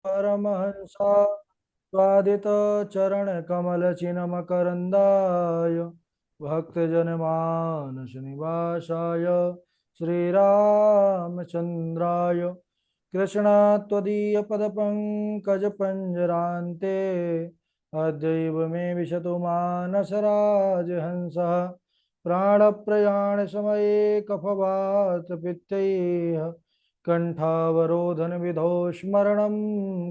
परमहंसा स्वादित चरण कमल चिन्मकरंदाय भक्तजनमानस निवासाय श्रीरामचंद्राय कृष्णात्वदीय पदपंकज पंजरान्ते अद्यैव मे विशतु मानसराजहंसः प्राणप्रयाण समये कफवात पित्तैः कंठावरोधन विधौ स्मरणं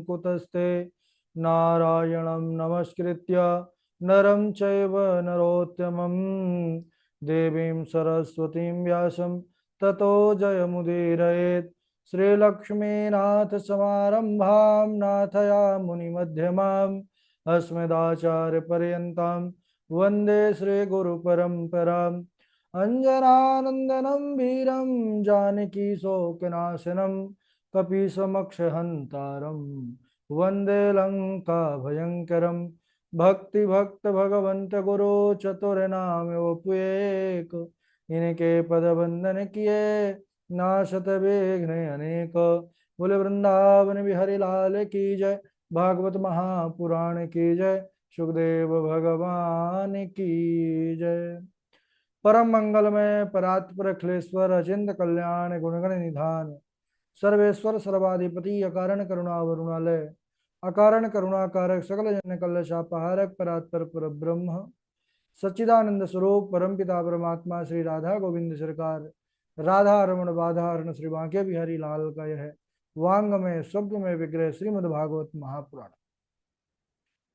कुतस्ते नारायणं नमस्कृत्य नरं चैव नरोत्तमं देवीं सरस्वतीं व्यासं ततो जयमुदीरयेत् श्रीलक्ष्मीनाथ समारंभां नाथयामुनिमध्यमाम् अस्मदाचार्यपर्यन्तां वन्दे श्रीगुरुपरम्पराम् अञ्जनानन्दनं वीरं जानकी शोकनाशनं कपीशमक्षहन्तारं वन्दे लङ्काभयङ्करं भक्ति भगवंत गुरु चतुर्नाम उपवेक इनके पद वंदन किए नाशत विघ्न अनेक। बोले वृंदावन बिहारी लाल की जय, भागवत महापुराण की जय, सुखदेव भगवान की जय। परम मंगलमय परात्पर अखिलेश्वर अचिंत कल्याण गुणगण निधान सर्वेश्वर सर्वाधिपति अकारण करुणा वरुणालय अकारण करुणा कारक सकल जन कल्लशापहारक परात्पर पर ब्रह्म सच्चिदानंद स्वरूप परमपिता परमात्मा श्री राधा गोविंद सरकार राधा रमण बाधा हरण श्री बांके बिहारी लाल का यह वांग में शब्द में विग्रह श्रीमद् भागवत महापुराण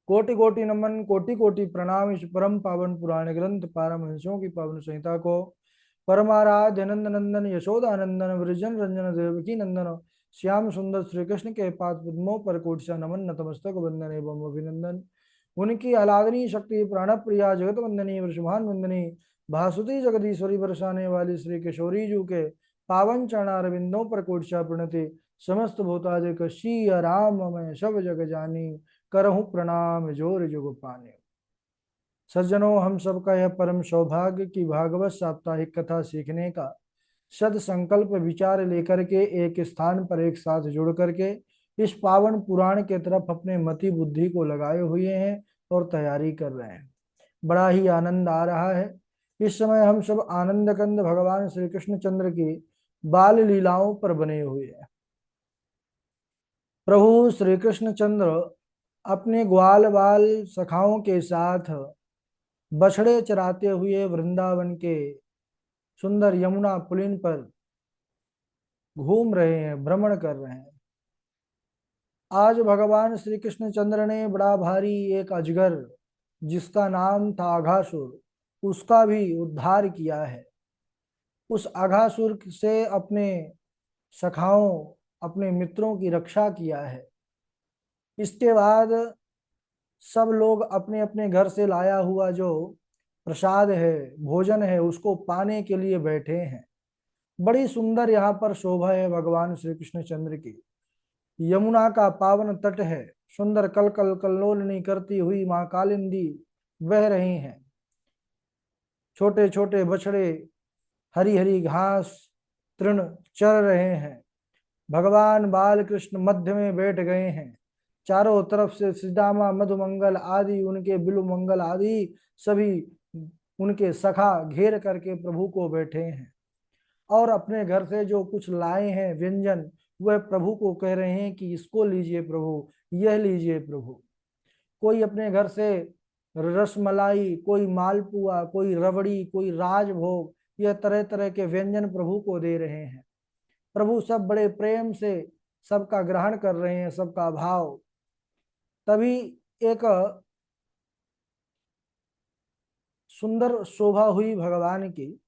कोटि कोटि नमन कोटि कोटि प्रणाम। इस परम पावन पुराण ग्रंथ पारमहंसों की पावन संहिता को परमाराध्य नंद नंदन यशोदा नंदन वृजन रंजन देवकी नंदन श्याम सुंदर श्री कृष्ण के पाद पद्मों पर कोटिशा नमन नतमस्तक वंदन एवं अभिनंदन। उनकी आलादनी शक्ति प्राण प्रिया जगत वंदनी वृषभान वंदनी भासुती जगदीश्वरी बरसाने वाली श्री किशोरी जू के पावन चरणारविंदों पर कोटिशा प्रणति। समस्त भूतादिक शी राम मैं सब जग जानी करहूँ प्रणाम जोर जुग पाने। सज्जनों, हम सबका यह परम सौभाग्य कि भागवत साप्ताहिक कथा सीखने का सद संकल्प विचार लेकर के एक स्थान पर एक साथ जुड़ करके इस पावन पुराण के तरफ अपने मति बुद्धि को लगाए हुए हैं और तैयारी कर रहे हैं। बड़ा ही आनंद आ रहा है। इस समय हम सब आनंद कंद भगवान श्री कृष्ण चंद्र की बाल लीलाओं पर बने हुए हैं। प्रभु श्री कृष्ण चंद्र अपने ग्वाल बाल सखाओं के साथ बछड़े चराते हुए वृंदावन के सुंदर यमुना पुलिन पर घूम रहे हैं, भ्रमण कर रहे हैं। आज भगवान श्री कृष्ण चंद्र ने बड़ा भारी एक अजगर जिसका नाम था अघासुर, उसका भी उद्धार किया है। उस अघासुर से अपने सखाओं अपने मित्रों की रक्षा किया है। इसके बाद सब लोग अपने अपने घर से लाया हुआ जो प्रसाद है, भोजन है, उसको पाने के लिए बैठे हैं। बड़ी सुंदर यहाँ पर शोभा है भगवान श्री कृष्ण चंद्र की। यमुना का पावन तट है, सुंदर कल कल कल्लोलनी करती हुई माँ कालिंदी बह रही हैं। छोटे छोटे बछड़े हरी हरी घास तृण चर रहे हैं। भगवान बाल कृष्ण मध्य में बैठ गए हैं। चारों तरफ से श्रीदामा मधुमंगल आदि उनके बिलु मंगल आदि सभी उनके सखा घेर करके प्रभु को बैठे हैं और अपने घर से जो कुछ लाए हैं व्यंजन वह प्रभु को कह रहे हैं कि इसको लीजिए प्रभु, यह लीजिए प्रभु। कोई अपने घर से रसमलाई, कोई मालपुआ, कोई रबड़ी, कोई राजभोग, यह तरह तरह के व्यंजन प्रभु को दे रहे हैं। प्रभु सब बड़े प्रेम से सबका ग्रहण कर रहे हैं, सबका भाव। तभी एक सुंदर शोभा हुई भगवान की।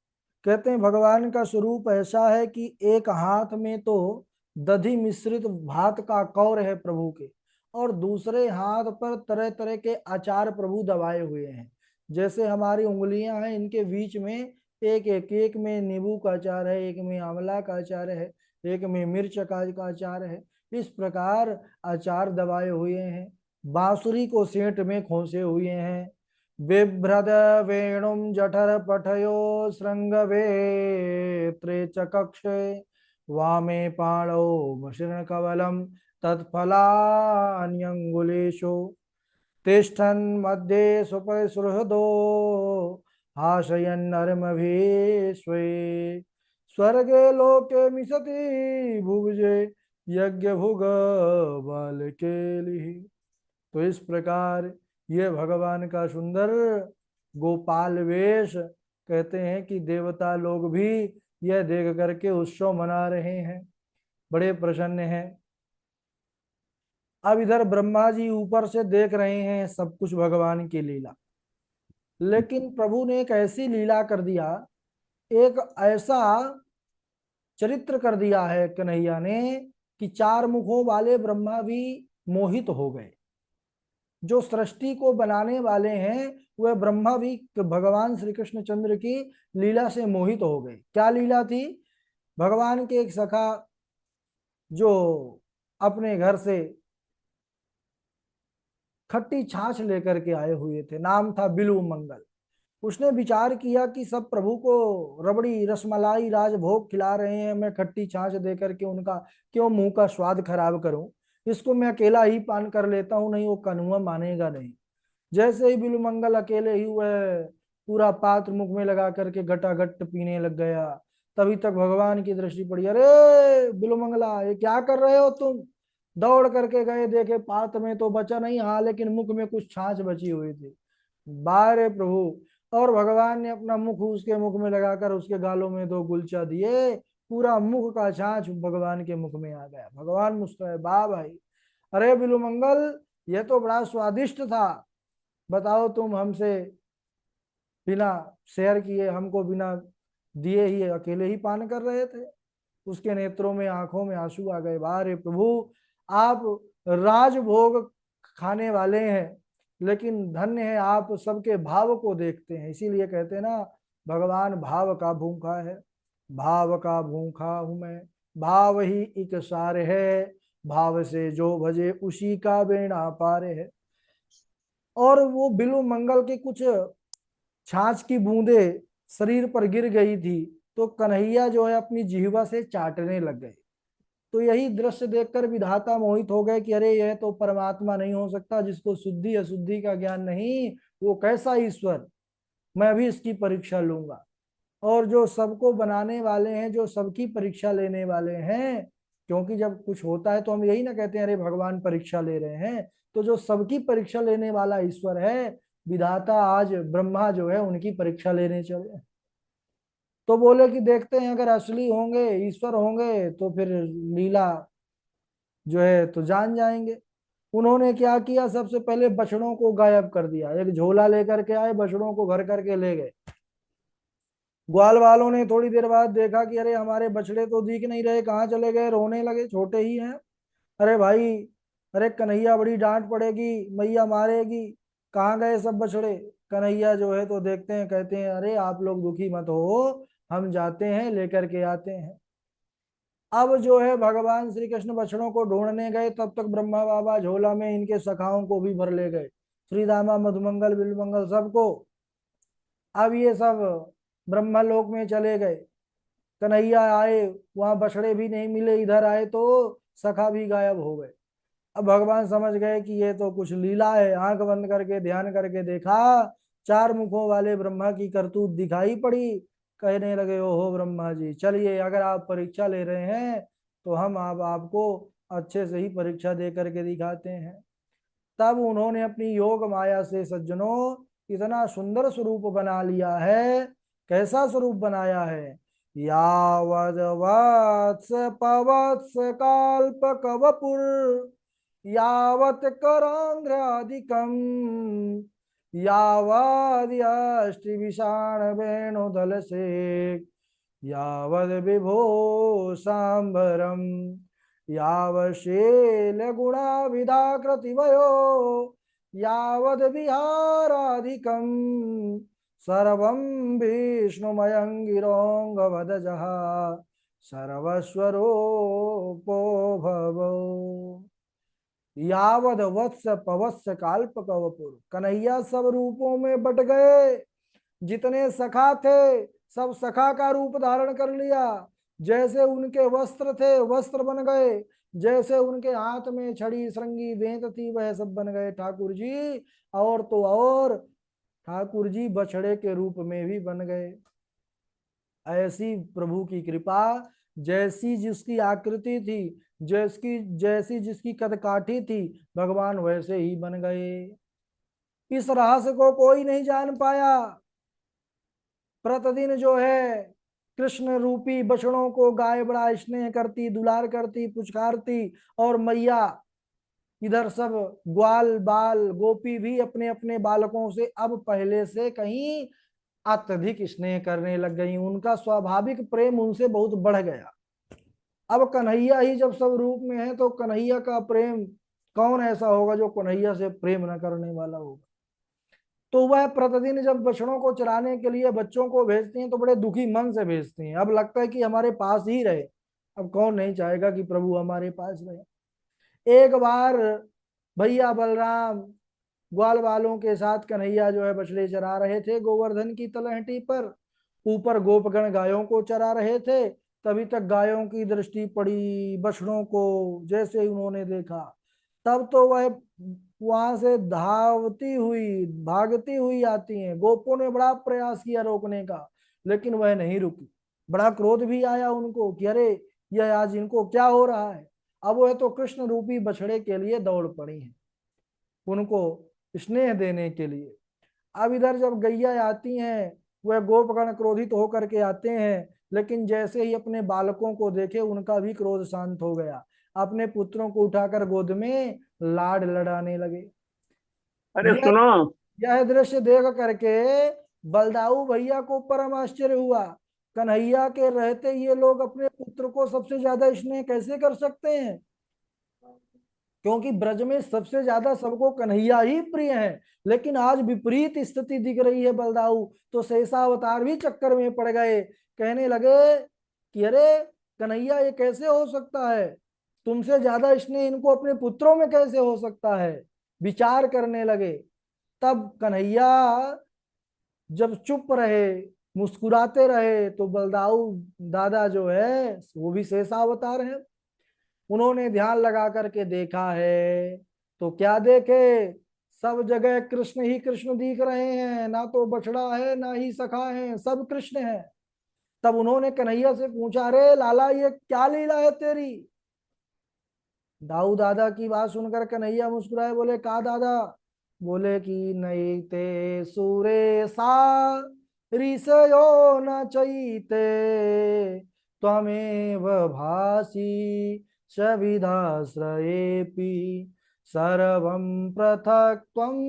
कहते हैं भगवान का स्वरूप ऐसा है कि एक हाथ में तो दधि मिश्रित भात का कौर है प्रभु के, और दूसरे हाथ पर तरह तरह के अचार प्रभु दबाए हुए हैं। जैसे हमारी उंगलियां हैं, इनके बीच में एक में नींबू का अचार है, एक में आंवला का अचार है, एक में मिर्च का अचार है। इस प्रकार अचार दबाए हुए हैं। बांसुरी को सेंट में खोसे हुए हैं। बिभ्रद वेणुं जठर पठयो श्रृंगवेत्रे च कक्षे वामे पाणौ मशीर्ण कवलम तत्फलान्यंगुलेषु तिष्ठन् मध्ये सुपसुहृदो हासयन्नरमभीष्वे स्वर्गे लोके मिशति भुवजे यज्ञ भुग बालकेलिः। तो इस प्रकार ये भगवान का सुंदर गोपाल वेश, कहते हैं कि देवता लोग भी यह देख करके उत्सव मना रहे हैं, बड़े प्रसन्न हैं। अब इधर ब्रह्मा जी ऊपर से देख रहे हैं सब कुछ भगवान की लीला, लेकिन प्रभु ने एक ऐसी लीला कर दिया, एक ऐसा चरित्र कर दिया है कन्हैया ने कि चार मुखों वाले ब्रह्मा भी मोहित हो गए। जो सृष्टि को बनाने वाले हैं वह ब्रह्मा भी भगवान श्री कृष्ण चंद्र की लीला से मोहित हो गए। क्या लीला थी? भगवान के एक सखा जो अपने घर से खट्टी छाछ लेकर के आए हुए थे, नाम था बिल्व मंगल। उसने विचार किया कि सब प्रभु को रबड़ी रसमलाई राजभोग खिला रहे हैं, मैं खट्टी छाछ दे करके उनका क्यों मुंह का स्वाद खराब करूं, इसको मैं अकेला ही पान कर लेता हूं, नहीं वो कन्हुआ मानेगा नहीं। जैसे ही बिल्व मंगल अकेले ही वह पूरा पात्र मुख में लगा करके घटाघट पीने लग गया, तभी तक भगवान की दृष्टि पड़ी। अरे बिल्व मंगला, ये क्या कर रहे हो तुम? दौड़ करके गए, देखे पात्र में तो बचा नहीं, हाँ लेकिन मुख में कुछ छाछ बची हुई थी। बारे प्रभु! और भगवान ने अपना मुख उसके मुख में लगाकर उसके गालों में दो गुलचा दिए, पूरा मुख का छाछ भगवान के मुख में आ गया। भगवान मुस्कुराए, वाह भाई, अरे बिल्व मंगल ये तो बड़ा स्वादिष्ट था, बताओ तुम हमसे बिना शेयर किए, हमको बिना दिए ही अकेले ही पान कर रहे थे। उसके नेत्रों में आंखों में आंसू आ गए। वाह रे प्रभु, आप राजभोग खाने वाले हैं, लेकिन धन्य है आप सबके भाव को देखते हैं। इसीलिए कहते हैं ना, भगवान भाव का भूखा है, भाव का भूखा हूं मैं, भाव ही एक सार है, भाव से जो भजे उसी का बेड़ा पार है। और वो बिल्व मंगल के कुछ छाछ की बूंदे शरीर पर गिर गई थी, तो कन्हैया जो है अपनी जिह्वा से चाटने लग गए। तो यही दृश्य देखकर विधाता मोहित हो गए कि अरे यह तो परमात्मा नहीं हो सकता, जिसको शुद्धि अशुद्धि का ज्ञान नहीं, वो कैसा ईश्वर, मैं भी इसकी परीक्षा लूंगा। और जो सबको बनाने वाले हैं, जो सबकी परीक्षा लेने वाले हैं, क्योंकि जब कुछ होता है तो हम यही ना कहते हैं अरे भगवान परीक्षा ले रहे हैं, तो जो सबकी परीक्षा लेने वाला ईश्वर है, विधाता आज ब्रह्मा जो है उनकी परीक्षा लेने चले। तो बोले कि देखते हैं अगर असली होंगे, ईश्वर होंगे, तो फिर लीला जो है तो जान जाएंगे। उन्होंने क्या किया, सबसे पहले बछड़ों को गायब कर दिया, एक झोला लेकर के आए, बछड़ों को घर करके ले गए। ग्वाल वालों ने थोड़ी देर बाद देखा कि अरे हमारे बछड़े तो दिख नहीं रहे, कहाँ चले गए, रोने लगे, छोटे ही हैं। अरे भाई, अरे कन्हैया बड़ी डांट पड़ेगी, मैया मारेगी, कहाँ गए सब बछड़े? कन्हैया जो है तो देखते हैं, कहते हैं अरे आप लोग दुखी मत हो, हम जाते हैं लेकर के आते हैं। अब जो है भगवान श्री कृष्ण बछड़ों को ढूंढने गए, तब तक ब्रह्मा बाबा झोला में इनके सखाओं को भी भर ले गए, श्री दामा मधुमंगल बिलमंगल सबको। अब ये सब ब्रह्मलोक में चले गए। कन्हैया आए, वहां बछड़े भी नहीं मिले, इधर आए तो सखा भी गायब हो गए। अब भगवान समझ गए कि ये तो कुछ लीला है, आंख बंद करके ध्यान करके देखा, चार मुखों वाले ब्रह्मा की करतूत दिखाई पड़ी। कहने लगे, ओहो ब्रह्मा जी, चलिए अगर आप परीक्षा ले रहे हैं तो हम आप आपको अच्छे से ही परीक्षा दे करके दिखाते हैं। तब उन्होंने अपनी योग माया से सज्जनों इतना सुंदर स्वरूप बना लिया है। कैसा स्वरूप बनाया है? यावद वत्स पवत्स काल्पक वपुर यावत करांध्रादिकम यावद यष्टि विषाण वेणुदल से यावद विभो सांबरम यावशेल गुणाविधाकृतिवयो यावद विहाराधिकम सर्वं विष्णुमयं गिरोऽङ्गवदजः सर्वस्वरूपो भवो। यावद वत्स पवत्स काल्पक वपुर, कन्हैया सब रूपों में बट गए। जितने सखा थे सब सखा का रूप धारण कर लिया, जैसे उनके वस्त्र थे वस्त्र बन गए, जैसे उनके हाथ में छड़ी श्रृंगी बेंत थी वह सब बन गए ठाकुर जी। और तो और ठाकुर जी बछड़े के रूप में भी बन गए। ऐसी प्रभु की कृपा, जैसी जिसकी आकृति थी, जैसी जिसकी कदकाठी थी, भगवान वैसे ही बन गए। इस रहस्य को कोई नहीं जान पाया। प्रतिदिन जो है कृष्ण रूपी बछड़ों को गाय बड़ा स्नेह करती, दुलार करती, पुचकारती, और मैया इधर सब ग्वाल बाल गोपी भी अपने अपने बालकों से अब पहले से कहीं अत्यधिक स्नेह करने लग गई। उनका स्वाभाविक प्रेम उनसे बहुत बढ़ गया। अब कन्हैया ही जब सब रूप में है तो कन्हैया का प्रेम, कौन ऐसा होगा जो कन्हैया से प्रेम न करने वाला होगा। तो वह प्रतिदिन जब बछड़ों को चराने के लिए बच्चों को भेजती हैं तो बड़े दुखी मन से भेजती हैं। अब लगता है कि हमारे पास ही रहे। अब कौन नहीं चाहेगा कि प्रभु हमारे पास रहे। एक बार भैया बलराम ग्वाल वालों के साथ कन्हैया जो है बछड़े चरा रहे थे गोवर्धन की तलहटी पर। ऊपर गोपगण गायों को चरा रहे थे। तभी तक गायों की दृष्टि पड़ी बछड़ों को। जैसे ही उन्होंने देखा, तब तो वह वहां से धावती हुई भागती हुई आती हैं। गोपों ने बड़ा प्रयास किया रोकने का, लेकिन वह नहीं रुकी। बड़ा क्रोध भी आया उनको कि अरे यह आज इनको क्या हो रहा है। अब वह तो कृष्ण रूपी बछड़े के लिए दौड़ पड़ी हैं, उनको स्नेह देने के लिए। अब इधर जब गैया आती हैं, वह गोपगण क्रोधित होकर के आते हैं, लेकिन जैसे ही अपने बालकों को देखे उनका भी क्रोध शांत हो गया। अपने पुत्रों को उठाकर गोद में लाड लड़ाने लगे। अरे यह सुनो। यह दृश्य देख करके बलदाऊ भैया को परम आश्चर्य हुआ। कन्हैया के रहते ये लोग अपने पुत्र को सबसे ज्यादा स्नेह कैसे कर सकते हैं, क्योंकि ब्रज में सबसे ज्यादा सबको कन्हैया ही प्रिय है। लेकिन आज विपरीत स्थिति दिख रही है बलदाऊ। तो शेषावतार भी चक्कर में पड़ गए। कहने लगे कि अरे कन्हैया ये कैसे हो सकता है, तुमसे ज्यादा स्नेह इनको अपने पुत्रों में कैसे हो सकता है। विचार करने लगे। तब कन्हैया जब चुप रहे, मुस्कुराते रहे, तो बलदाऊ दादा जो है वो भी शेषावतार है। उन्होंने ध्यान लगा करके देखा है तो क्या देखे, सब जगह कृष्ण ही कृष्ण दिख रहे हैं। ना तो बछड़ा है ना ही सखा है, सब कृष्ण है। तब उन्होंने कन्हैया से पूछा, रे लाला ये क्या लीला है तेरी। दाऊ दादा की बात सुनकर कन्हैया मुस्कुराए, बोले का दादा। बोले कि नहीं ते सूरे सा ऋषयो न चैते त्वमेव भासी सविधाश्रयेऽपि सर्वं पृथक् त्वं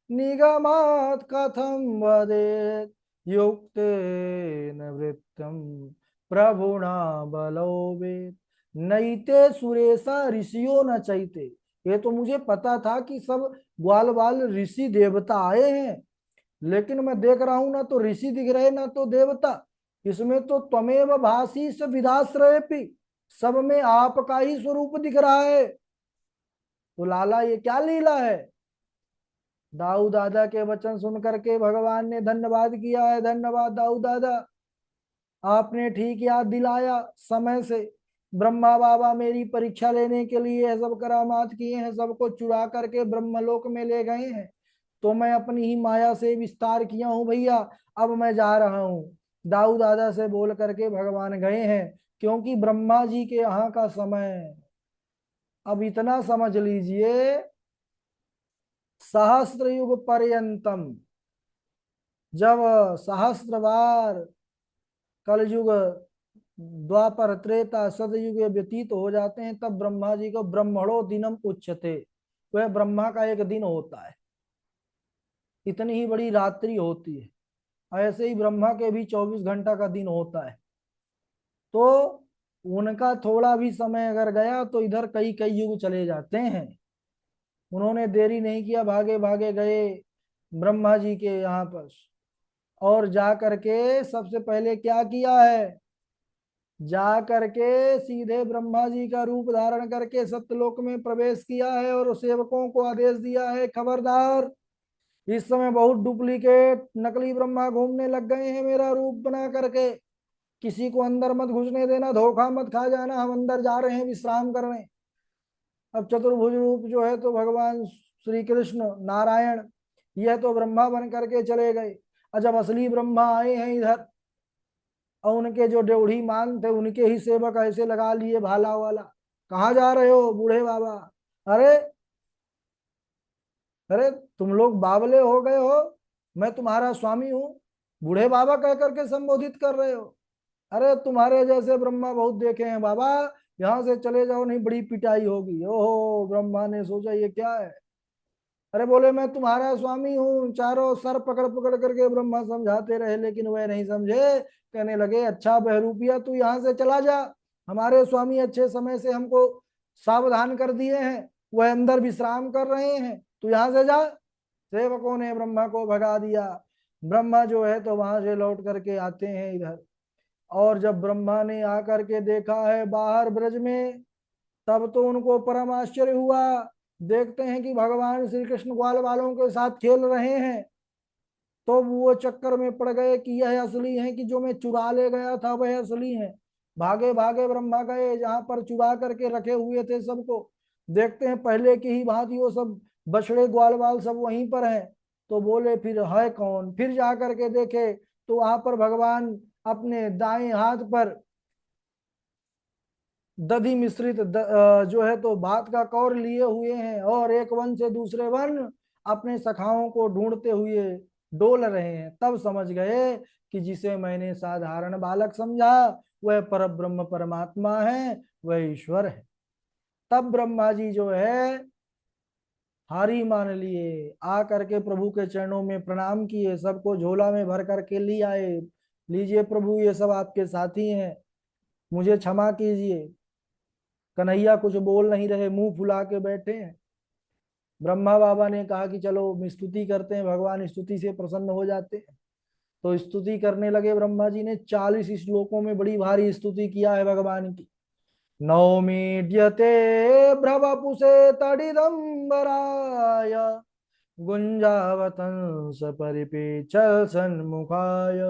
निगमात् कथं वदेत् युक्तेन वृत्तं प्रभुणा बलो वेद। नैते सुरेशा ऋषियों न चैते। ये तो मुझे पता था कि सब ग्वाल बाल ऋषि देवता आए हैं, लेकिन मैं देख रहा हूं ना तो ऋषि दिख रहे ना तो देवता। इसमें तो त्वमेव भासी स विधाश्रयेऽपि, सब में आपका ही स्वरूप दिख रहा है। तो लाला ये क्या लीला है। दाऊ दादा के वचन सुन करके भगवान ने धन्यवाद किया है, धन्यवाद दाऊ दादा, आपने ठीक याद दिलाया समय से। ब्रह्मा बाबा मेरी परीक्षा लेने के लिए सब करामात किए हैं, सबको चुरा करके ब्रह्मलोक में ले गए हैं। तो मैं अपनी ही माया से विस्तार किया हूं भैया, अब मैं जा रहा हूं। दाऊ दादा से बोल करके भगवान गए हैं, क्योंकि ब्रह्मा जी के यहाँ का समय, अब इतना समझ लीजिए, सहस्त्र युग पर्यंतम, जब सहस्त्र बार कलयुग द्वापर त्रेता सतयुग व्यतीत हो जाते हैं, तब ब्रह्मा जी को ब्रह्मणो दिनम उच्यते, वह ब्रह्मा का एक दिन होता है। इतनी ही बड़ी रात्रि होती है। ऐसे ही ब्रह्मा के भी 24 घंटा का दिन होता है। तो उनका थोड़ा भी समय अगर गया तो इधर कई कई युग चले जाते हैं। उन्होंने देरी नहीं किया, भागे भागे गए ब्रह्मा जी के यहाँ पर। और जा करके सबसे पहले क्या किया है, जा करके सीधे ब्रह्मा जी का रूप धारण करके सत्यलोक में प्रवेश किया है और सेवकों को आदेश दिया है, खबरदार इस समय बहुत डुप्लीकेट नकली ब्रह्मा घूमने लग गए हैं मेरा रूप बना करके। किसी को अंदर मत घुसने देना, धोखा मत खा जाना, हम अंदर जा रहे हैं विश्राम करने। अब चतुर्भुज रूप जो है तो भगवान श्री कृष्ण नारायण, यह तो ब्रह्मा बन करके चले गए। और जब असली ब्रह्मा आए हैं इधर, और उनके जो ड्योढ़ी मान थे उनके ही सेवक ऐसे लगा लिए भाला वाला, कहाँ जा रहे हो बूढ़े बाबा? अरे अरे तुम लोग बावले हो गए हो, मैं तुम्हारा स्वामी हूँ, बूढ़े बाबा कह करके संबोधित कर रहे हो। अरे तुम्हारे जैसे ब्रह्मा बहुत देखे हैं बाबा, यहाँ से चले जाओ नहीं बड़ी पिटाई होगी। ओहो, ब्रह्मा ने सोचा ये क्या है। अरे बोले मैं तुम्हारा स्वामी हूँ, चारों सर पकड़ पकड़ करके ब्रह्मा समझाते रहे लेकिन वह नहीं समझे। कहने लगे अच्छा बहरूपिया तू यहाँ से चला जा, हमारे स्वामी अच्छे समय से हमको सावधान कर दिए हैं, वह अंदर विश्राम कर रहे हैं, तू यहाँ से जा। सेवकों ने ब्रह्मा को भगा दिया। ब्रह्मा जो है तो वहां से लौट करके आते हैं इधर, और जब ब्रह्मा ने आकर के देखा है बाहर ब्रज में, तब तो उनको परम आश्चर्य हुआ। देखते हैं कि भगवान श्री कृष्ण ग्वाल वालों के साथ खेल रहे हैं, तो वो चक्कर में पड़ गए कि यह असली है कि जो मैं चुरा ले गया था वह असली है। भागे भागे ब्रह्मा गए जहां पर चुरा करके रखे हुए थे सबको, देखते हैं पहले की ही भांति वो सब बछड़े ग्वाल वाल सब वहीं पर हैं। तो बोले फिर है कौन, फिर जा करके देखे तो वहां पर भगवान अपने दाएं हाथ पर दधि मिश्रित जो है तो भात का कौर लिए हुए हैं, और एक वन से दूसरे वन अपने सखाओं को ढूंढते हुए डोल रहे हैं। तब समझ गए कि जिसे मैंने साधारण बालक समझा वह पर ब्रह्म परमात्मा है, वह ईश्वर है। तब ब्रह्मा जी जो है हारी मान लिए, आ करके प्रभु के चरणों में प्रणाम किए, सबको झोला में भर करके ले आए। लीजिए प्रभु, ये सब आपके साथी हैं, मुझे क्षमा कीजिए। कन्हैया कुछ बोल नहीं रहे, मुंह फुला के बैठे हैं। ब्रह्मा बाबा ने कहा कि चलो स्तुति करते हैं, भगवान स्तुति से प्रसन्न हो जाते हैं। तो स्तुति करने लगे। ब्रह्मा जी ने 40 श्लोकों में बड़ी भारी स्तुति किया है भगवान की। नौमीड्यते भ्रवपुषे तडिदंबराय गुंजावतंस परिपीचल सन्मुखाय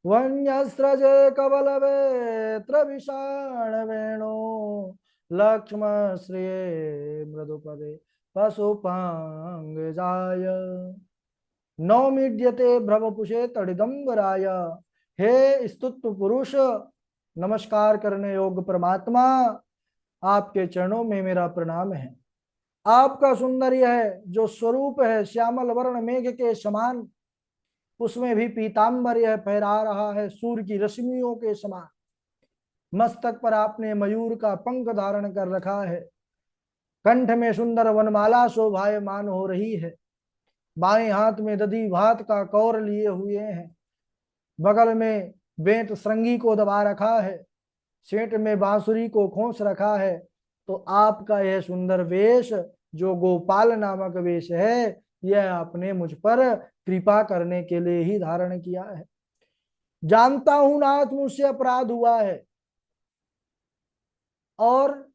वन्यस्रजे कवलवेत्र विषाण वेणो लक्ष्मण श्रिये मृदुपदे पशुपांगजाय नौमीड्यते भ्रवपुषे तड़िदंबराय। हे स्तुत्य पुरुष, नमस्कार करने योग्य परमात्मा, आपके चरणों में मेरा प्रणाम है। आपका सौंदर्य है जो स्वरूप है श्यामल वर्ण मेघ के समान, उसमें भी पीताम्बर्य फहरा रहा है सूर्य की रश्मियों के समान। मस्तक पर आपने मयूर का पंख धारण कर रखा है, कंठ में सुंदर वनमाला शोभायमान हो रही है, बाएं हाथ में दधी भात का कौर लिए हुए हैं, बगल में बेंत श्रृंगी को दबा रखा है, सेंट में बांसुरी को खोस रखा है। तो आपका यह सुंदर वेश जो गोपाल नामक वेश है, यह आपने मुझ पर कृपा करने के लिए ही धारण किया है। जानता हूं नाथ मुझसे अपराध हुआ है, और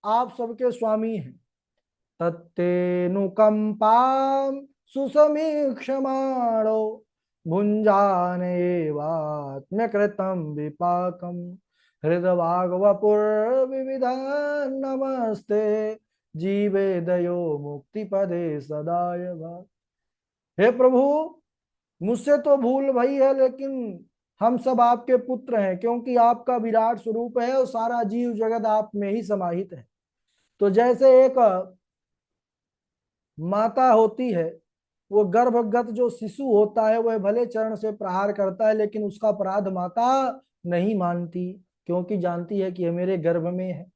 आप सबके स्वामी हैं। तत्तेनुकंपाम सुसमीक्षमाणो भुंजानेवात्म्यकृतं विपाकम हृदवागवपुर्विविधान् नमस्ते जीवे दयो मुक्ति पदे सदाय भाग। हे प्रभु, मुझसे तो भूल भई है, लेकिन हम सब आपके पुत्र हैं, क्योंकि आपका विराट स्वरूप है और सारा जीव जगत आप में ही समाहित है। तो जैसे एक माता होती है, वो गर्भगत जो शिशु होता है वह भले चरण से प्रहार करता है, लेकिन उसका अपराध माता नहीं मानती, क्योंकि जानती है कि यह मेरे गर्भ में है,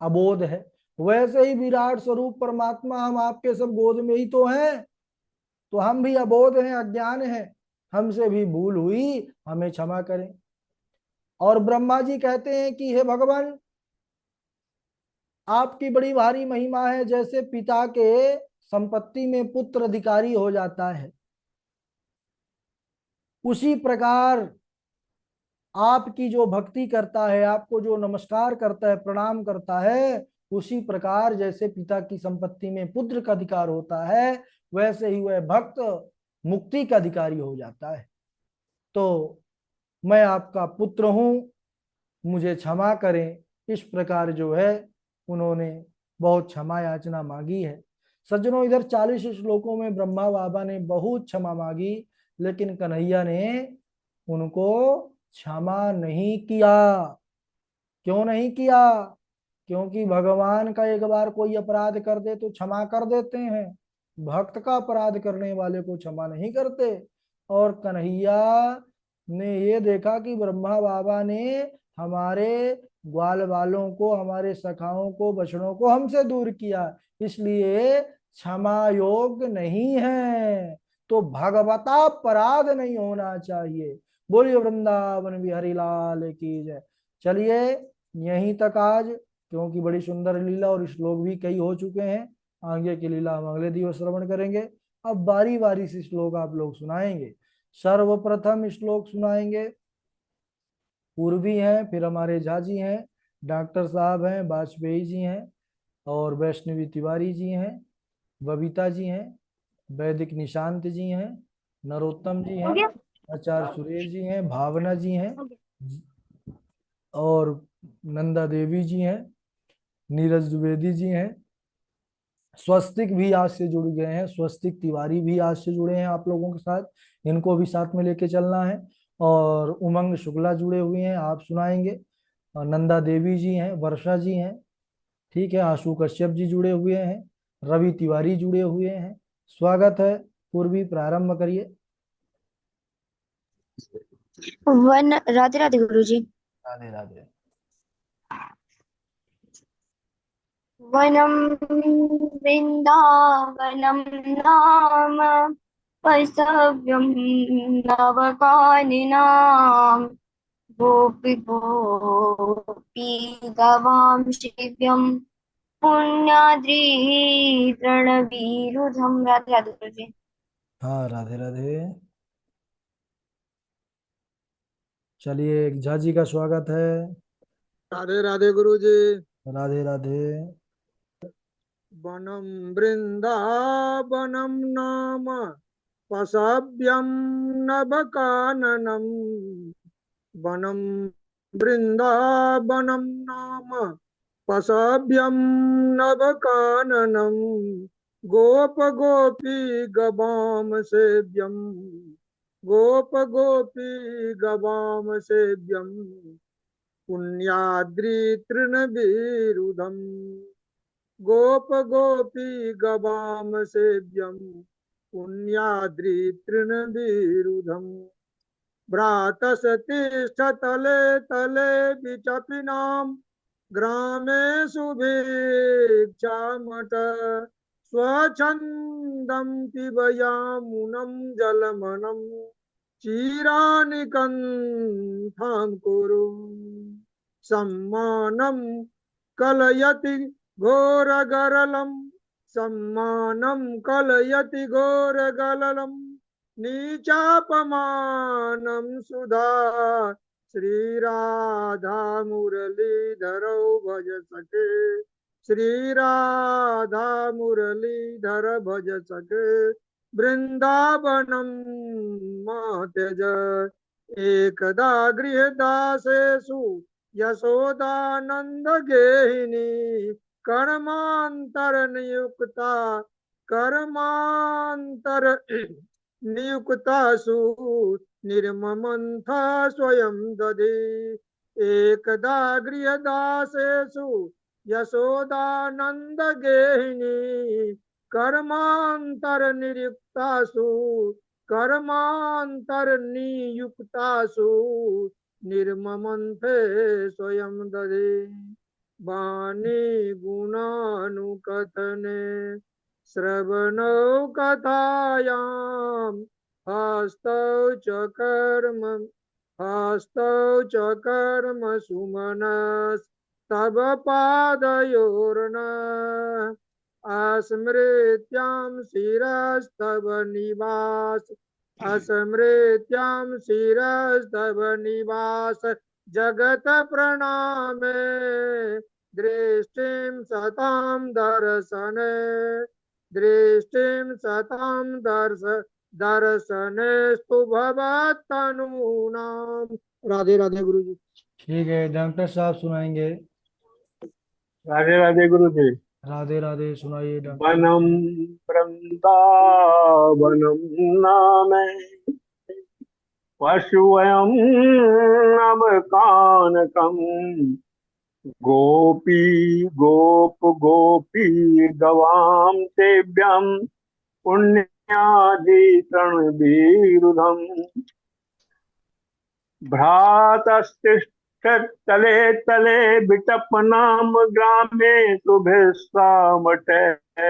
अबोध है। वैसे ही विराट स्वरूप परमात्मा हम आपके सब गोद में ही तो हैं, तो हम भी अबोध हैं, अज्ञान हैं, हमसे भी भूल हुई, हमें क्षमा करें। और ब्रह्मा जी कहते हैं कि हे भगवान, आपकी बड़ी भारी महिमा है, जैसे पिता के संपत्ति में पुत्र अधिकारी हो जाता है, उसी प्रकार आपकी जो भक्ति करता है, आपको जो नमस्कार करता है, प्रणाम करता है, उसी प्रकार जैसे पिता की संपत्ति में पुत्र का अधिकार होता है, वैसे ही वह भक्त मुक्ति का अधिकारी हो जाता है। तो मैं आपका पुत्र हूं, मुझे क्षमा करें। इस प्रकार जो है उन्होंने बहुत क्षमा याचना मांगी है। सज्जनों, इधर 40 श्लोकों में ब्रह्मा बाबा ने बहुत क्षमा मांगी, लेकिन कन्हैया ने उनको क्षमा नहीं किया। क्यों नहीं किया? क्योंकि भगवान का एक बार कोई अपराध कर दे तो क्षमा कर देते हैं, भक्त का अपराध करने वाले को क्षमा नहीं करते। और कन्हैया ने ये देखा कि ब्रह्मा बाबा ने हमारे ग्वाल वालों को, हमारे सखाओं को, बछड़ों को हमसे दूर किया, इसलिए क्षमा योग्य नहीं है। तो भगवता अपराध नहीं होना चाहिए। बोलिए वृंदावन बिहारी लाल की जय। चलिए यहीं तक आज, क्योंकि बड़ी सुंदर लीला और श्लोक भी कई हो चुके हैं। आगे की लीला हम अगले दिवस श्रवण करेंगे। अब बारी बारी से श्लोक आप लोग सुनाएंगे। सर्वप्रथम श्लोक सुनाएंगे पूर्वी हैं, फिर हमारे झा जी हैं, डॉक्टर साहब हैं, वाजपेयी जी हैं, और वैष्णवी तिवारी जी हैं, बबीता जी हैं, वैदिक निशांत जी हैं, नरोत्तम जी हो हैं, गया। आचार्य सुरेश जी हैं, भावना जी हैं, और नंदा देवी जी हैं, नीरज द्विवेदी जी हैं। स्वस्तिक भी आज से जुड़ गए हैं, स्वस्तिक तिवारी भी आज से जुड़े हैं आप लोगों के साथ, इनको भी साथ में लेके चलना है। और उमंग शुक्ला जुड़े हुए हैं, आप सुनाएंगे। और नंदा देवी जी हैं, वर्षा जी हैं, ठीक है, आशु कश्यप जी जुड़े हुए हैं, रवि तिवारी जुड़े हुए हैं। स्वागत है। पूर्वी प्रारंभ करिए। वन राधे राधे गुरु जी। राधे राधे। वनम वृंदावनम नाम पसव्यम नवकानिनाम गोपी गोपी गवाम शिव्यम पुण्याद्री प्रणवीरुधम। राधे राधे गुरु जी। हाँ राधे राधे। चलिए झा जी का स्वागत है। राधे राधे गुरु जी। राधे राधे। वनम वृंदावनम नाम पशव्यम नभकाननम। वनम वृंदावनम नाम पशव्यम नभकाननम। गोप गोपी गवाम सेव्यम। गोप गोपी गवाम सेव्यम पुण्याद्रि तृणविरुधम। गोप गोपी गवाम सेव्यम पुण्याद्रि तृणविरुधम। भ्रातस्तिष्ठ तले तले विचपिनाम ग्रामेषु भिक्षामठ। स्वच्छन्दं पिबयामुनं जलमनं चीरानि कण्ठां कुरु। सम्मानं कलयति घोरगरलं। सम्मानं कलयति घोरगललं। नीचापमानं सुधा श्रीराधा मुरलीधरौ भज सखे। श्रीराधा मुरलीधर भज सखे। वृंदावनम त्यज। एकदा गृहदासेषु यशोदानंद गेहिनी कर्मांतर नियुक्ता। कर्मांतर नियुक्तासु निर्ममन्था स्वयं दधि। एकदा गृहदासेषु यशोदानंद गेहिनी कर्मांतर नियुक्तासु। कर्मांतर नियुक्तासु निर्ममन्थे स्वयं दधि। वाणी गुणानुकथने श्रवणौ कथायां हस्तौ च कर्म सुमनस्तव पादयोर्न। अस्मृत्यां शिरस्तव निवास। अस्मृत्यां शिरस्तव निवास जगत प्रणामे। दृष्टिं सतां दर्शने। दृष्टिं सतां दर्शनेस्तु भवतनूनाम। राधे राधे गुरु जी। ठीक है, डॉक्टर साहब सुनाएंगे। राधे राधे गुरु जी। राधे राधे सुनाइए डॉक्टर। वनम वृंदावनम नाम पशुवयं नव कानकम गोपी गोपी गवाम सेव्यम पुण्यादितरणवीरुधम भ्रातस्तिष्ठत् तले तले विटपनाम ग्रामे शुभेस्तामटे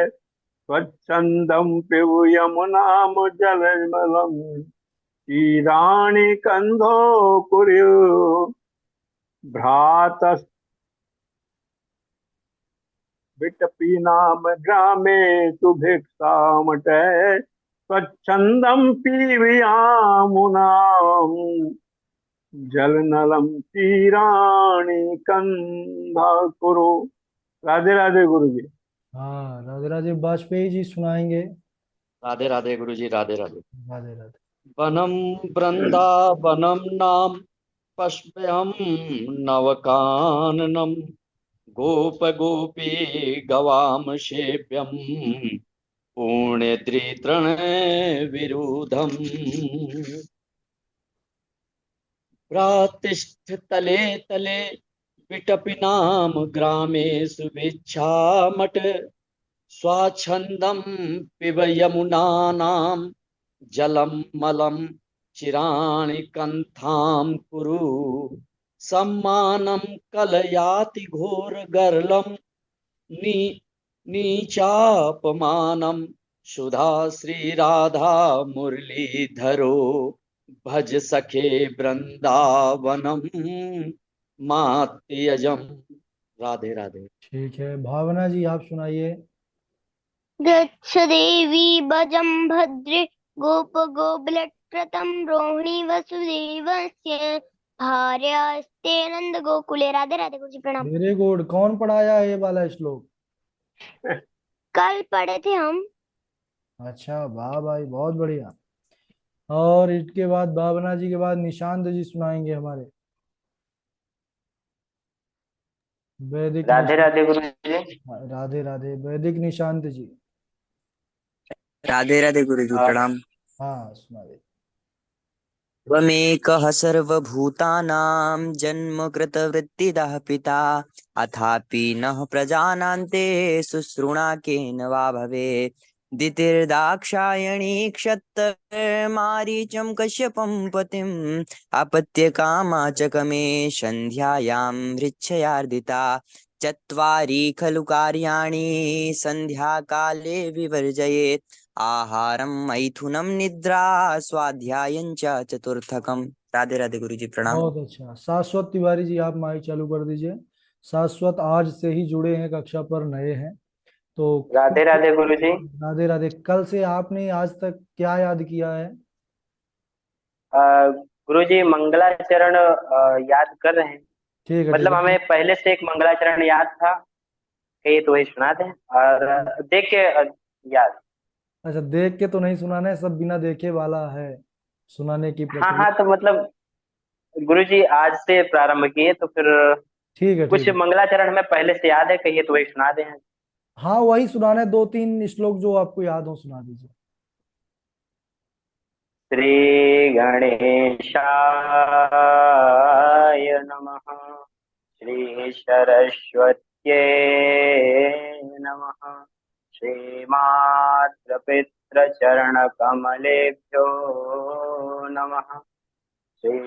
स्वच्छंदम पिबु यमुनाम जलमलम क्षीराणि कंधो कुरु भ्रातस् विटपीनाम ग्रामे सुभिक्षामटे स्वच्छंदम पीवयामुनाम जलनलम क्षीराणि कंधा कुरु। राधे राधे गुरु जी। हाँ राधे राधे वाजपेयी जी सुनाएंगे। राधे राधे गुरु जी। राधे राधे। राधे राधे। वनम वृंदावनम नाम पश्यम नवकाननम गोप गोपी गवाम सेव्यम पुण्यद्रितृण विरुधम प्रातिष्ठ तले तले विटपिनाम ग्रामे शुभेच्छामठ स्वाच्छंदम पिब यमुनानां जलम मलम चिराणि कंथाम कुरु सम्मानम कलयाति घोर गर्लम नी नीचापमानम सुधा श्री राधा मुरलीधरो भज सखे वृंदावनम मात्यजम। राधे राधे। ठीक है भावना जी आप सुनाइए। गच्छ देवी भजं भद्रे गोप गोकुलकृतं रोहिणी वसुदेवस्य भार्यास्ते नंद गोकुले। राधे राधे गुरु जी प्रणाम। Very good. कौन पढ़ाया ये वाला श्लोक? कल पढ़े थे हम। अच्छा वाह भाई बहुत बढ़िया। और इसके बाद भावना जी के बाद निशांत जी सुनाएंगे हमारे वैदिक राधे राधे गुरु जी। राधे राधे वैदिक निशांत जी। राधे राधे गुरुजी प्रणाम। हाँ सुनाइए। त्वमेकः सर्वभूतानां जन्मकृतवृत्तिदः पिता अथापि नः प्रजानान्ते शुश्रूषा केन वा भवेत्। दितिर्दाक्षायणी क्षत्तमारीचं कश्यपं पतिम् अपत्यकामा च कमे सन्ध्यायां हृच्छयार्दिता चत्वारि खलु कार्याणि सन्ध्याकाले विवर्जयेत् आहारम मैथुनम निद्रा स्वाध्यायं च चतुर्थकम। राधे राधे गुरुजी प्रणाम। बहुत अच्छा। शाश्वत तिवारी जी आप माइक चालू कर दीजिए। शाश्वत आज से ही जुड़े हैं, कक्षा पर नए हैं तो राधे राधे गुरु जी। राधे राधे। कल से आपने आज तक क्या याद किया है? गुरु जी मंगलाचरण याद कर रहे हैं। ठीक है ठीक मतलब है। हमें पहले से एक मंगलाचरण याद था, कहिए तो वही सुना दें और देख के याद। अच्छा देख के तो नहीं सुनाना है, सब बिना देखे वाला है सुनाने की हाँ प्रक्रिया। हाँ, तो मतलब गुरु जी आज से प्रारंभ किए तो फिर ठीक है ठीक कुछ है। मंगलाचरण में पहले से याद है, कहिए तो वही सुना दें। हाँ वही सुनाना है, दो तीन श्लोक जो आपको याद हो सुना दीजिए। श्री गणेशाय नमः। श्री सरस्वत्यै नमः। श्रीमात्र पितृचरण कमलेभ्यो नमः। श्री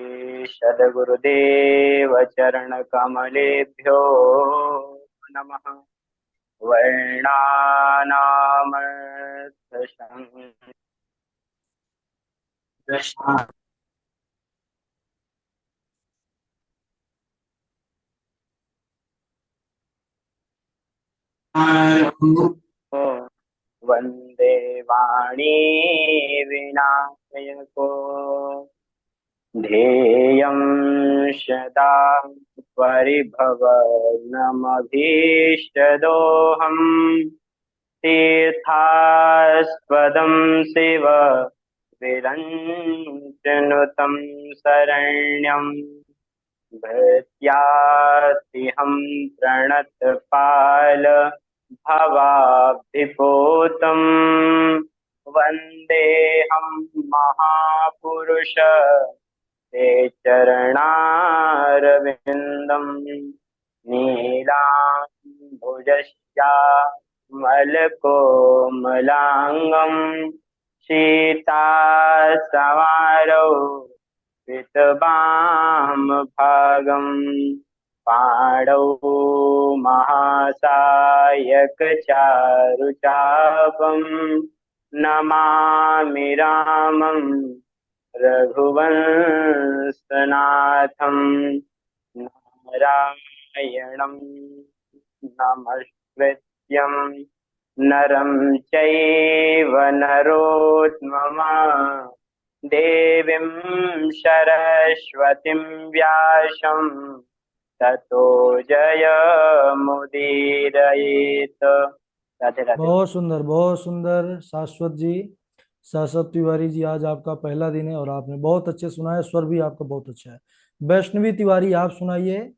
सद्गुरुदेव चरण कमलेभ्यो नमः। वर्णानामर्थसंख्या वंदे वाणी विनायको ध्येयं सदा परिभवग्नमभीष्टदोहम् तीर्थास्पदं शिव विरञ्चनुतं शरण्यं भृत्यातिहं प्रणतपाल भवाब्धिपूतम् वन्देऽहं महापुरुष ते चरणारविन्दम् नीलाम्बुजश्यामलकोमलाङ्गम् सीतासमारौ भागम् पाणौ महासायकचारुचापम् नमामि रामं रघुवंशनाथम् नारायणं नमस्कृत्यं नरं चैव नरोत्तमम् देवीं सरस्वतीं व्यासं ततो जयमुदीरयेत्। राधे राधे। बहुत सुंदर शाश्वत जी, शाश्वत तिवारी जी, आज आपका पहला दिन है और आपने बहुत अच्छे सुनाया, स्वर भी आपका बहुत अच्छा है। वैष्णवी तिवारी, आप सुनाइए।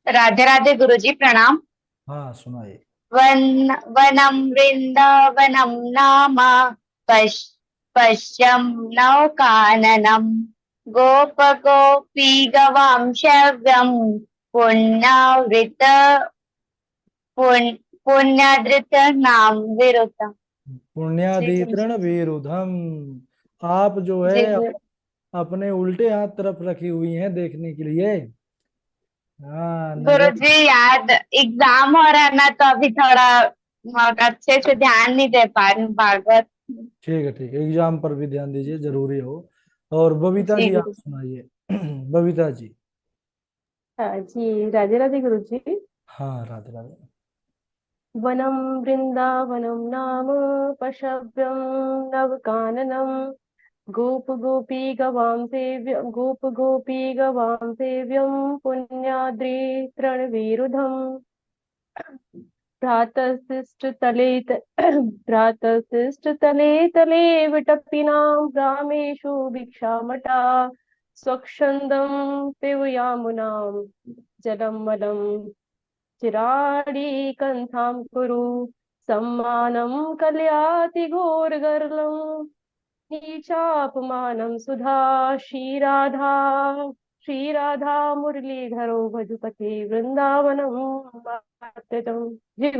राधे राधे गुरुजी, प्रणाम। हाँ, सुनाइए। वनम वृंदावनम नाम पश्यम नौकाननम गोप गोपी गवाम शव्यम पुण्यावृत पुण्यादृत नाम विरुतम। पुण्यादितृण विरुधम। आप जो जी है अपने उल्टे हाथ तरफ रखी हुई हैं देखने के लिए। हाँ, नजर। गुरुजी, याद एग्जाम हो रहा है ना, तो अभी थोड़ा अच्छे से ध्यान नहीं दे पा रही हूँ भागवत। ठीक है, ठीक है, एग्जाम पर भी ध्यान दीजिए, जरूरी हो। और बबीता जी जी, आप गुरु सुनाइए। बबीता जी। हाँ जी, राधे राधे गुरु जी। हाँ, राधे राधे। वनम वृंदावनम नाम पशव्यम नवकाननम गोप गोपी गवाम सेव्यम पुण्याद्रि तृणविरुधम भ्रातस्तिष्ठतले तले विटपिनां ग्रामेषु भिक्षामटा स्वच्छन्दं पिबयामुनां जलं मलं चिराडीकन्थां कुरु सम्मानं कलयाति घोरगर्लं नीचापमानं सुधा श्रीराधा मुरलीधरो भजुपते वृन्दावनं मातरम्। जी